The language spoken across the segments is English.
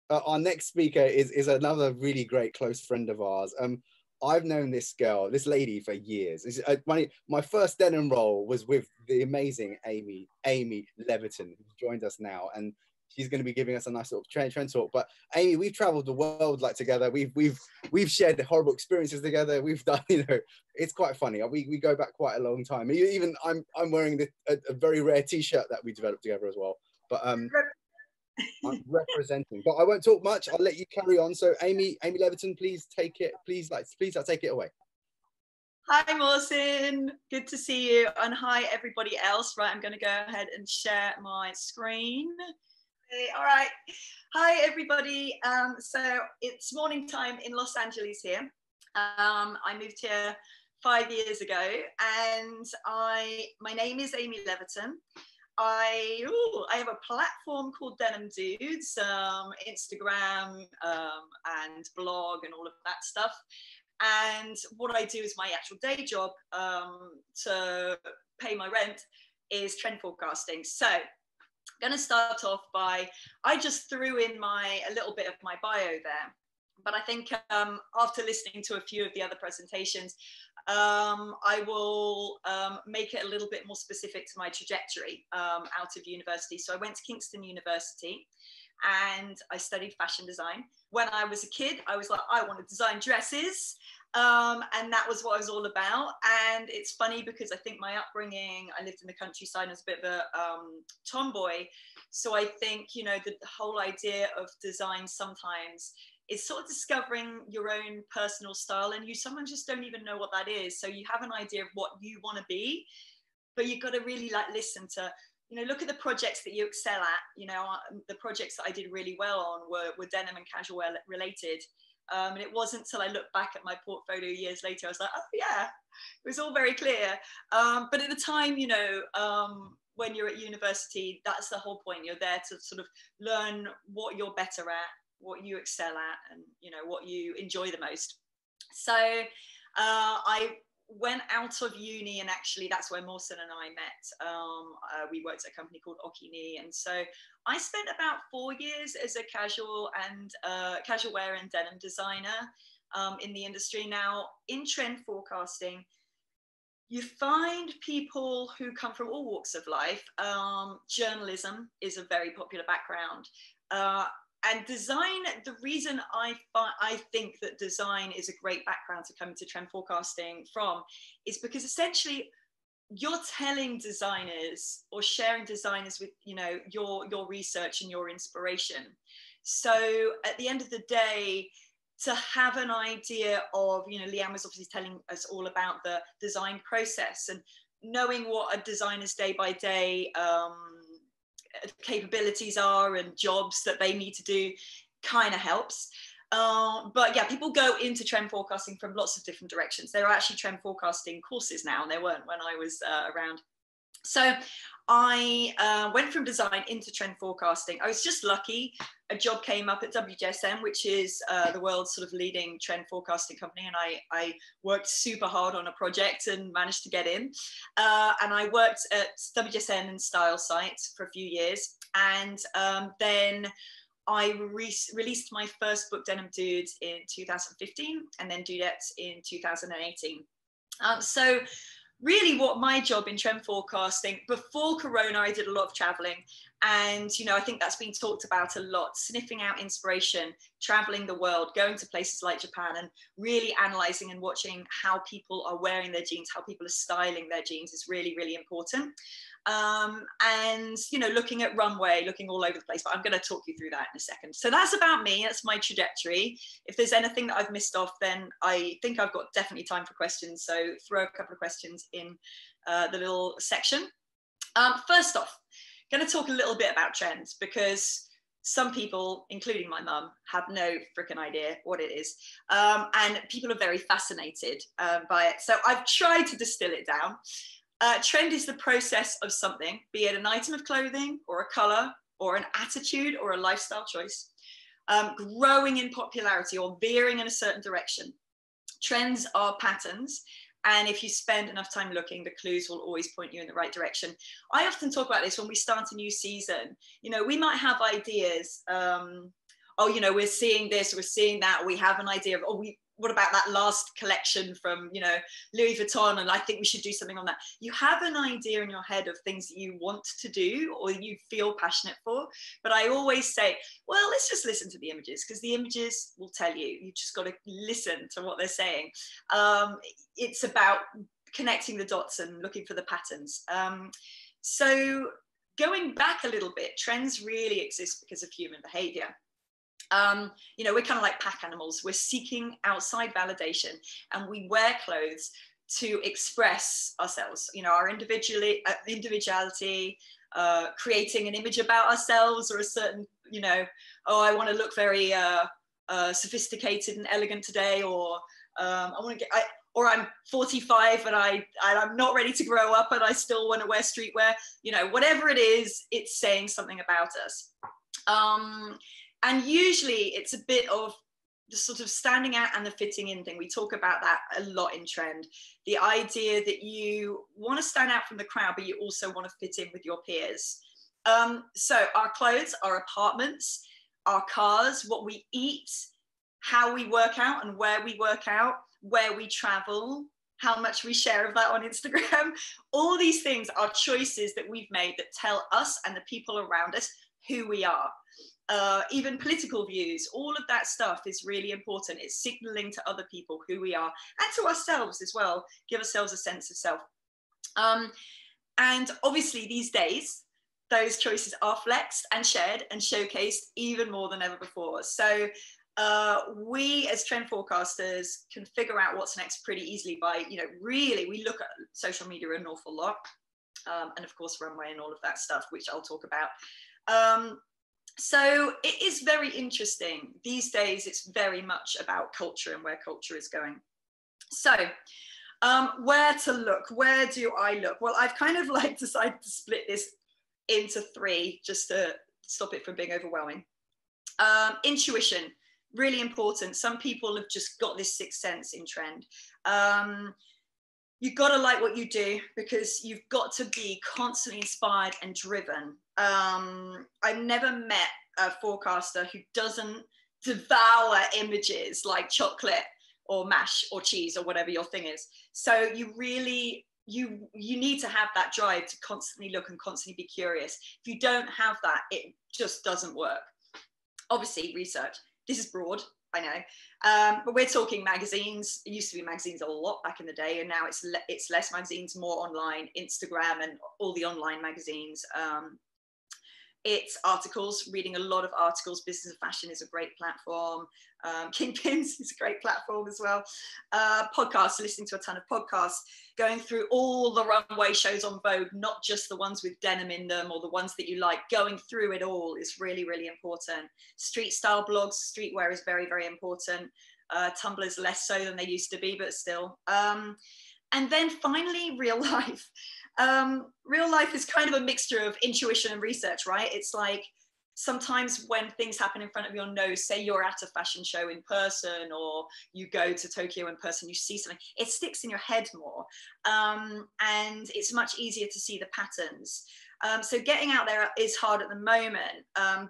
our next speaker is another really great close friend of ours. I've known this girl, this lady, for years. My first denim role was with the amazing Amy Leverton, who's joined us now, and she's going to be giving us a nice sort of trend talk. But Amy, we've travelled the world like together. We've shared horrible experiences together. We've done, it's quite funny. We go back quite a long time. Even I'm wearing a very rare T-shirt that we developed together as well. But I'm representing. But I won't talk much. I'll let you carry on. So Amy Leverton, please take it. Please take it away. Hi, Mawson. Good to see you. And hi, everybody else. Right, I'm going to go ahead and share my screen. Okay, all right. Hi, everybody. So it's morning time in Los Angeles here. I moved here 5 years ago, and my name is Amy Leverton. I have a platform called Denim Dudes, Instagram and blog and all of that stuff. And what I do is my actual day job to pay my rent is trend forecasting. So I'm going to start off by, I just threw in a little bit of my bio there. But I think after listening to a few of the other presentations, I will make it a little bit more specific to my trajectory out of university. So I went to Kingston University and I studied fashion design. When I was a kid, I was like, I want to design dresses. And that was what I was all about. And it's funny because I think my upbringing, I lived in the countryside and was a bit of a tomboy. So I think, the whole idea of design sometimes is sort of discovering your own personal style, and you sometimes just don't even know what that is. So you have an idea of what you want to be, but you've got to really listen to, look at the projects that you excel at. The projects that I did really well on were denim and casual wear related. And it wasn't until I looked back at my portfolio years later, I was like, oh yeah, it was all very clear. But at the time, when you're at university, that's the whole point. You're there to sort of learn what you're better at, what you excel at, and what you enjoy the most. So I went out of uni, and actually that's where Mawson and I met. We worked at a company called Okini, and so I spent about 4 years as a casual wear and denim designer in the industry. Now, in trend forecasting, you find people who come from all walks of life. Journalism is a very popular background. And design, the reason I think that design is a great background to come into trend forecasting from is because essentially you're telling designers or sharing designers with, your research and your inspiration. So at the end of the day, to have an idea of, Leanne was obviously telling us all about the design process, and knowing what a designer's day by day capabilities are and jobs that they need to do kind of helps. But yeah, people go into trend forecasting from lots of different directions. There are actually trend forecasting courses now, and there weren't when I was around. So I went from design into trend forecasting. I was just lucky. A job came up at WJSN, which is the world's sort of leading trend forecasting company. And I worked super hard on a project and managed to get in. And I worked at WJSN and Style Site for a few years. And then I released my first book, Denim Dudes, in 2015, and then Dudettes in 2018. So really what my job in trend forecasting, before Corona, I did a lot of traveling. And, I think that's been talked about a lot, sniffing out inspiration, traveling the world, going to places like Japan, and really analyzing and watching how people are wearing their jeans, how people are styling their jeans is really, really important. And, looking at runway, looking all over the place, but I'm going to talk you through that in a second. So that's about me. That's my trajectory. If there's anything that I've missed off, then I think I've got definitely time for questions. So throw a couple of questions in the little section. First off, going to talk a little bit about trends, because some people, including my mum, have no freaking idea what it is. And people are very fascinated by it. So I've tried to distill it down. Trend is the process of something, be it an item of clothing or a color or an attitude or a lifestyle choice, growing in popularity or veering in a certain direction. Trends are patterns, and if you spend enough time looking, the clues will always point you in the right direction. I often talk about this when we start a new season. We might have ideas oh, you know, we're seeing this, we're seeing that, we have an idea of, oh, what about that last collection from, you know, Louis Vuitton, and I think we should do something on that. You have an idea in your head of things that you want to do or you feel passionate for. But I always say, well, let's just listen to the images, because the images will tell you. You just got to listen to what they're saying. It's about connecting the dots and looking for the patterns. So going back a little bit, trends really exist because of human behavior. You know, we're kind of like pack animals. We're seeking outside validation, and we wear clothes to express ourselves, you know, our individuality, creating an image about ourselves, or a certain, you know, oh, I want to look very sophisticated and elegant today, or I want to get, or I'm 45 and I'm not ready to grow up and I still want to wear streetwear. You know, whatever it is, it's saying something about us. And usually it's a bit of the sort of standing out and the fitting in thing. We talk about that a lot in trend. The idea that you want to stand out from the crowd, but you also want to fit in with your peers. So our clothes, our apartments, our cars, what we eat, how we work out and where we work out, where we travel, how much we share of that on Instagram. All these things are choices that we've made that tell us and the people around us who we are. Even political views, all of that stuff is really important. It's signaling to other people who we are, and to ourselves as well, give ourselves a sense of self. And obviously these days, those choices are flexed and shared and showcased even more than ever before. So we as trend forecasters can figure out what's next pretty easily by, you know, really, we look at social media an awful lot. And of course, runway and all of that stuff, which I'll talk about. So it is very interesting. These days, it's very much about culture and where culture is going. So where to look? Where do I look? Well, I've kind of like decided to split this into three just to stop it from being overwhelming. Intuition, really important. Some people have just got this sixth sense in trend. You've got to like what you do, because you've got to be constantly inspired and driven. I've never met a forecaster who doesn't devour images like chocolate or mash or cheese or whatever your thing is. So you really, you need to have that drive to constantly look and constantly be curious. If you don't have that, it just doesn't work. Obviously, research. This is broad, I know, but we're talking magazines. It used to be magazines a lot back in the day, and now it's less magazines, more online, Instagram and all the online magazines. It's articles, reading a lot of articles. Business of Fashion is a great platform. Kingpins is a great platform as well. Podcasts, listening to a ton of podcasts, going through all the runway shows on Vogue, not just the ones with denim in them or the ones that you like. Going through it all is really, really important. Street style blogs, streetwear is very, very important. Tumblr's less so than they used to be, but still. And then finally, real life. Real life is kind of a mixture of intuition and research, right? It's like sometimes when things happen in front of your nose, say you're at a fashion show in person, or you go to Tokyo in person, you see something, it sticks in your head more. And it's much easier to see the patterns. So getting out there is hard at the moment,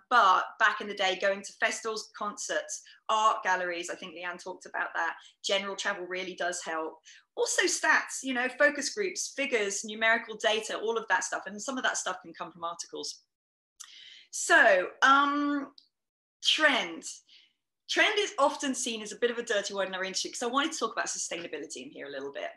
but back in the day, going to festivals, concerts, art galleries, I think Leanne talked about that, general travel really does help. Also stats, you know, focus groups, figures, numerical data, all of that stuff. And some of that stuff can come from articles. So trend. Trend is often seen as a bit of a dirty word in our industry, because I wanted to talk about sustainability in here a little bit,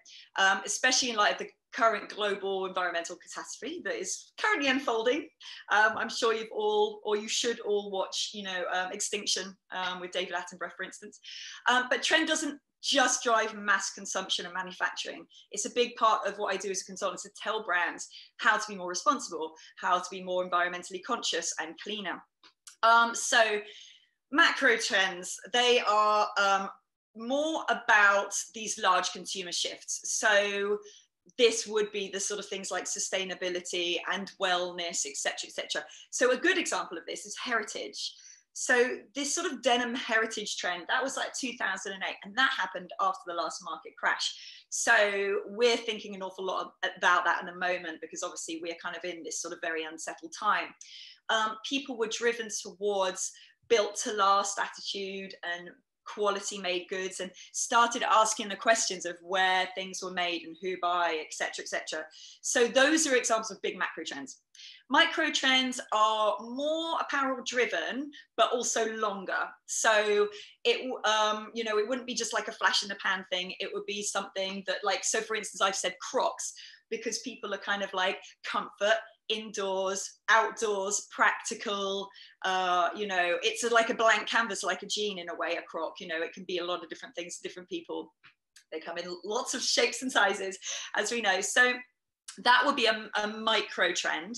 especially in light of the current global environmental catastrophe that is currently unfolding. I'm sure you've all, or you should all watch, you know, Extinction with David Attenborough, for instance. But trend doesn't just drive mass consumption and manufacturing. It's a big part of what I do as a consultant, to tell brands how to be more responsible, how to be more environmentally conscious and cleaner. So macro trends, they are more about these large consumer shifts. So this would be the sort of things like sustainability and wellness, etc., etc. So a good example of this is heritage. So this sort of denim heritage trend, that was like 2008, and that happened after the last market crash. So we're thinking an awful lot about that in the moment, because obviously we're kind of in this sort of very unsettled time. People were driven towards built to last attitude and quality made goods, and started asking the questions of where things were made and who buy, etc., etc. So those are examples of big macro trends. Micro trends are more apparel driven, but also longer. So it, you know, it wouldn't be just like a flash in the pan thing. It would be something that, like, so for instance, I've said Crocs because people are kind of like comfort, indoors, outdoors, practical. You know, it's like a blank canvas, like a jean in a way, a Croc. You know, it can be a lot of different things to different people. They come in lots of shapes and sizes, as we know. So that would be a micro trend.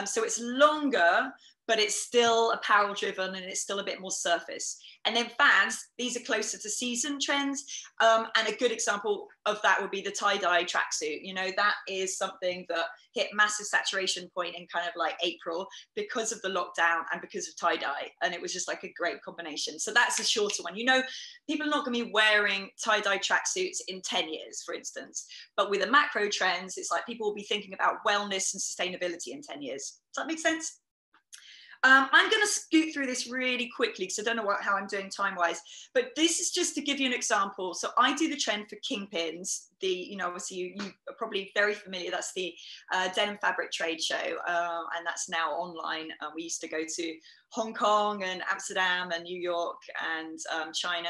So it's longer, but it's still apparel driven and it's still a bit more surface. And then fads, these are closer to season trends. And a good example of that would be the tie-dye tracksuit. You know, that is something that hit massive saturation point in kind of like April because of the lockdown and because of tie-dye. And it was just like a great combination. So that's a shorter one. You know, people are not going to be wearing tie-dye tracksuits in 10 years, for instance. But with the macro trends, it's like people will be thinking about wellness and sustainability in 10 years. Does that make sense? I'm going to scoot through this really quickly because I don't know how I'm doing time-wise, but this is just to give you an example. So I do the trend for Kingpins. You know, obviously you are probably very familiar. That's the denim fabric trade show, and that's now online. We used to go to Hong Kong and Amsterdam and New York and China.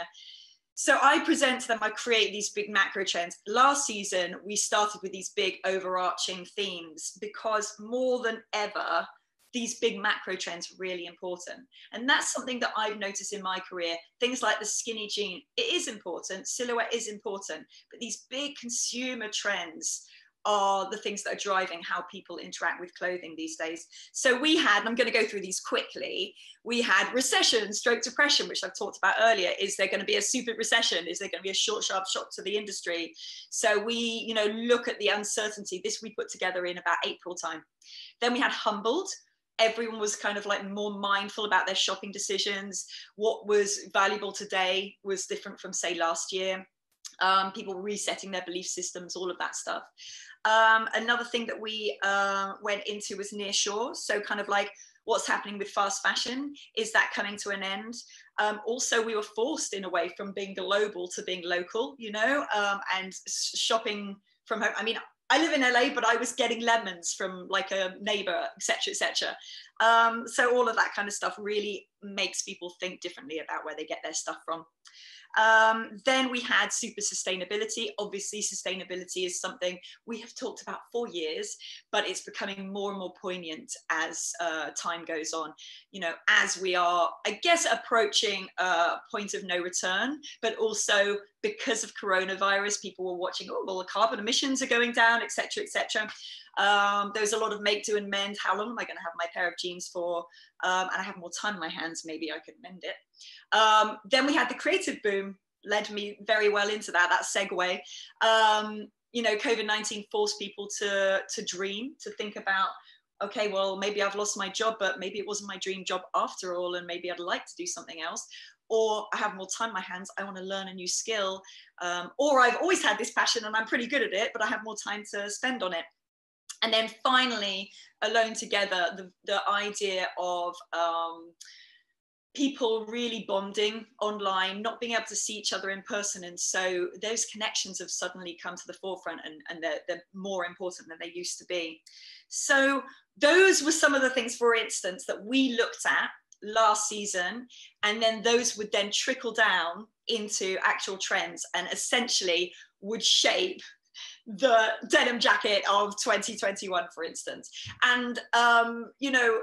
So I present to them, I create these big macro trends. Last season, we started with these big overarching themes because more than ever, these big macro trends are really important. And that's something that I've noticed in my career. Things like the skinny jean, it is important, silhouette is important, but these big consumer trends are the things that are driving how people interact with clothing these days. So we had, and I'm going to go through these quickly, we had recession, stroke depression, which I've talked about earlier. Is there going to be a super recession? Is there going to be a short, sharp shock to the industry? So we, you know, look at the uncertainty. This we put together in about April time. Then we had humbled. Everyone was kind of like more mindful about their shopping decisions. What was valuable today was different from, say, last year. People resetting their belief systems, all of that stuff. Another thing that we went into was nearshore. So kind of like what's happening with fast fashion, is that coming to an end? Also, we were forced in a way from being global to being local, you know, and shopping from home. I mean, I live in LA, but I was getting lemons from like a neighbor, etc., etc. So all of that kind of stuff really makes people think differently about where they get their stuff from. Then we had super sustainability. Obviously, sustainability is something we have talked about for years, but it's becoming more and more poignant as time goes on. You know, as we are, I guess, approaching a point of no return, but also because of coronavirus, people were watching, oh, well, the carbon emissions are going down, etc., etc. There was a lot of make, do, and mend. How long am I going to have my pair of jeans for? And I have more time in my hands, maybe I could mend it. Then we had the creative boom, led me very well into that segue. You know, COVID-19 forced people to dream, to think about, okay, well, maybe I've lost my job, but maybe it wasn't my dream job after all, and maybe I'd like to do something else. Or I have more time in my hands, I want to learn a new skill. Or I've always had this passion and I'm pretty good at it, but I have more time to spend on it. And then finally, Alone Together, the idea of people really bonding online, not being able to see each other in person. And so those connections have suddenly come to the forefront, and they're more important than they used to be. So those were some of the things, for instance, that we looked at last season, and then those would then trickle down into actual trends and essentially would shape the denim jacket of 2021, for instance. And you know,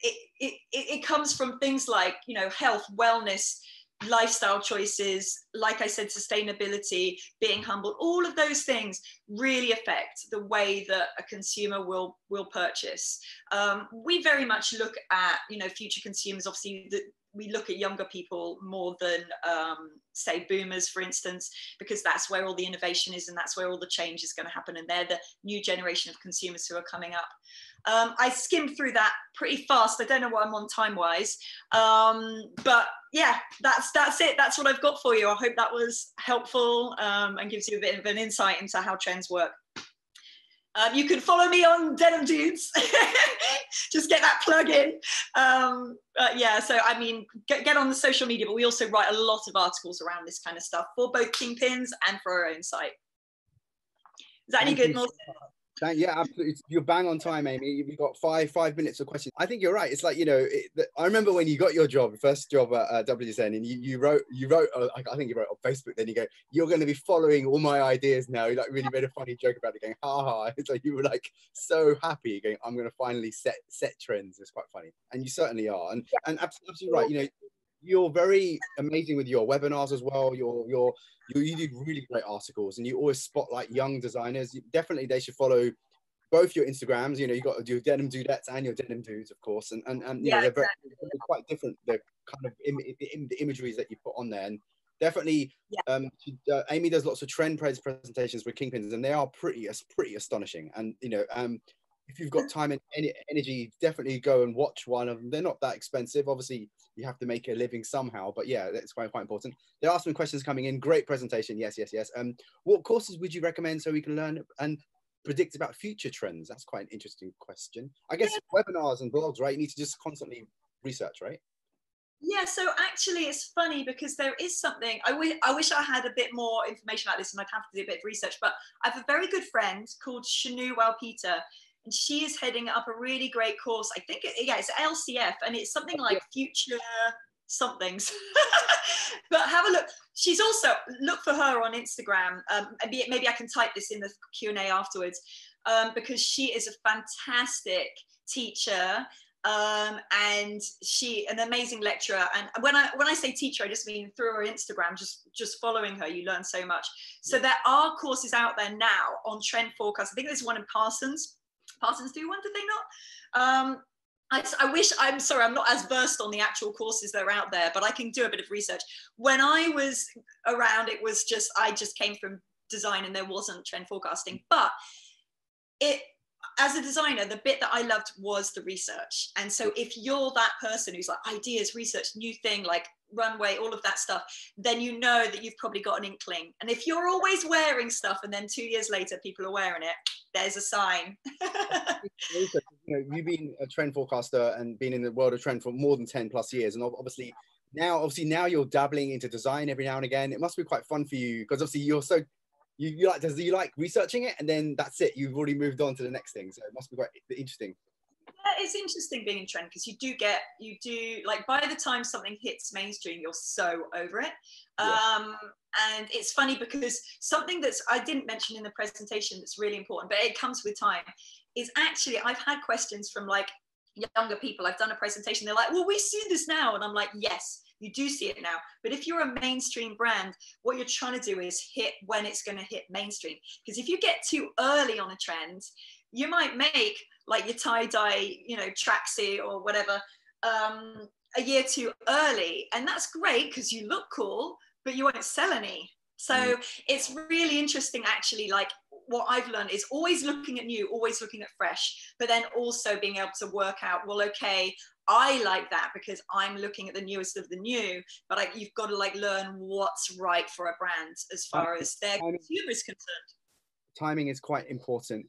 it comes from things like, you know, health, wellness, lifestyle choices, like I said, sustainability, being humble. All of those things really affect the way that a consumer will purchase. We very much look at, you know, future consumers. Obviously, we look at younger people more than, say, boomers, for instance, because that's where all the innovation is and that's where all the change is going to happen. And they're the new generation of consumers who are coming up. I skimmed through that pretty fast. I don't know what I'm on time-wise, but yeah, that's it. That's what I've got for you. I hope that was helpful and gives you a bit of an insight into how trends work. You can follow me on Denim Dudes. Just get that plug in. Yeah, so I mean, get on the social media, but we also write a lot of articles around this kind of stuff for both Kingpins and for our own site. Is that any good, Morgan? Yeah, absolutely. You're bang on time, Amy. You've got five minutes of questions. I think you're right. It's like, you know, I remember when you got your job, first job at WSN, and you wrote, I think you wrote on Facebook, then you go, you're going to be following all my ideas now. You like really made a funny joke about it, going, ha ha. It's like you were like so happy, going, I'm going to finally set trends. It's quite funny, and you certainly are. And absolutely right. You know, you're very amazing with your webinars as well. You do really great articles, and you always spotlight young designers. Definitely, they should follow both your Instagrams. You know, you got your Denim Dudettes and your Denim Dudes, of course, and you know, they're quite different. The kind of the imageries that you put on there, and definitely, Amy does lots of trend presentations with Kingpins, and they are pretty astonishing. And you know, if you've got time and energy, definitely go and watch one of them. They're not that expensive. Obviously, you have to make a living somehow, but yeah, that's quite important. There are some questions coming in. Great presentation. Yes. What courses would you recommend so we can learn and predict about future trends? That's quite an interesting question. I guess webinars and blogs, right? You need to just constantly research, right? Yeah, so actually it's funny because there is something, I wish I had a bit more information about this, and I'd have to do a bit of research, but I have a very good friend called Shanu Walpeter, and she is heading up a really great course. I think, it's LCF, and it's something like future somethings. But have a look. She's also, look for her on Instagram. Maybe I can type this in the Q&A afterwards, because she is a fantastic teacher. And she an amazing lecturer, and when I say teacher, I just mean through her Instagram, just following her, you learn so much. So there are courses out there now on trend forecast. I think there's one in Parsons do one, did they not? I'm sorry, I'm not as versed on the actual courses that are out there, but I can do a bit of research. When I was around, it was I just came from design and there wasn't trend forecasting, but as a designer, the bit that I loved was the research. And so if you're that person who's like ideas, research, new thing, like runway, all of that stuff, then you know that you've probably got an inkling. And if you're always wearing stuff and then 2 years later people are wearing it, there's a sign. You know, you've been a trend forecaster and been in the world of trend for more than 10 plus years. And obviously now you're dabbling into design every now and again. It must be quite fun for you, because obviously you're so you like researching it, and then that's it, you've already moved on to the next thing, so it must be quite interesting. Yeah, it's interesting being in trend, because you do like, by the time something hits mainstream, you're so over it. And it's funny because something that's I didn't mention in the presentation that's really important, but it comes with time, is actually I've had questions from like younger people. I've done a presentation, they're like, well, we see this now, and I'm like, yes, you do see it now, but if you're a mainstream brand, what you're trying to do is hit when it's going to hit mainstream. Because if you get too early on a trend, you might make like your tie-dye, you know, tracksuit or whatever, a year too early, and that's great because you look cool, but you won't sell any. So it's really interesting, actually. Like, what I've learned is always looking at new, always looking at fresh, but then also being able to work out, well, okay, I like that because I'm looking at the newest of the new, but you've got to like learn what's right for a brand as far as their consumer is concerned. Timing is quite important.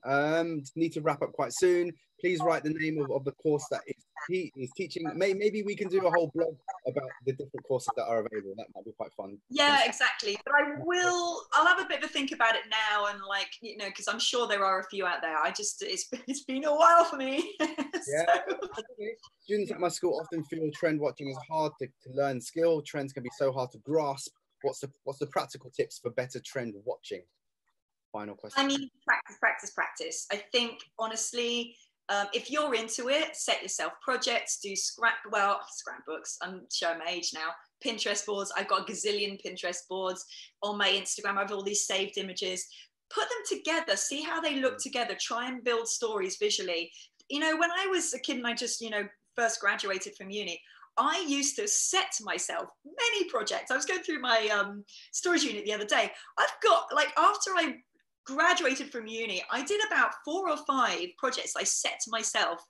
Need to wrap up quite soon. Please write the name of the course that he is teaching. Maybe we can do a whole blog about the different courses that are available. That might be quite fun. Yeah, exactly. But I'll have a bit of a think about it now, and like, you know, because I'm sure there are a few out there. It's been a while for me. Yeah. Students at my school often feel trend watching is hard to learn skill. Trends can be so hard to grasp. What's the practical tips for better trend watching? Final question. I mean, practice. I think, honestly, if you're into it, set yourself projects, do scrapbooks. I'm showing my age now. Pinterest boards. I've got a gazillion Pinterest boards on my Instagram. I have all these saved images. Put them together. See how they look together. Try and build stories visually. You know, when I was a kid and I just, first graduated from uni, I used to set myself many projects. I was going through my storage unit the other day. I've got, like, after I graduated from uni, I did about 4 or 5 projects I set to myself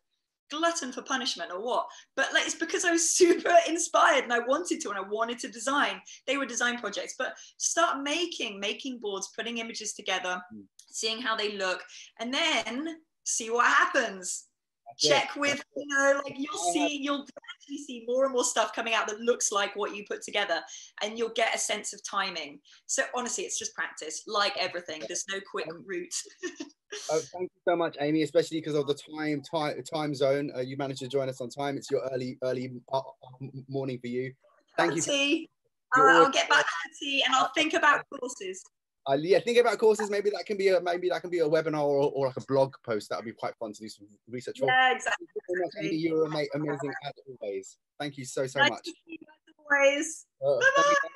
glutton for punishment or what, but like, it's because I was super inspired and I wanted to, and I wanted to design. They were design projects, but start making boards, putting images together, seeing how they look, and then see what happens. Check with, you know, like you'll actually see more and more stuff coming out that looks like what you put together, and you'll get a sense of timing. So honestly, it's just practice, like everything. There's no quick route. Oh, thank you so much, Amy, especially because of the time zone. You managed to join us on time. It's your early morning for you. Thank you. I'll get back to tea and I'll think about courses. Yeah, think about courses. Maybe that can be a webinar or like a blog post. That would be quite fun to do some research for. Yeah, exactly. Amy, you're amazing as always. Thank you so much. To see you as always. Bye-bye.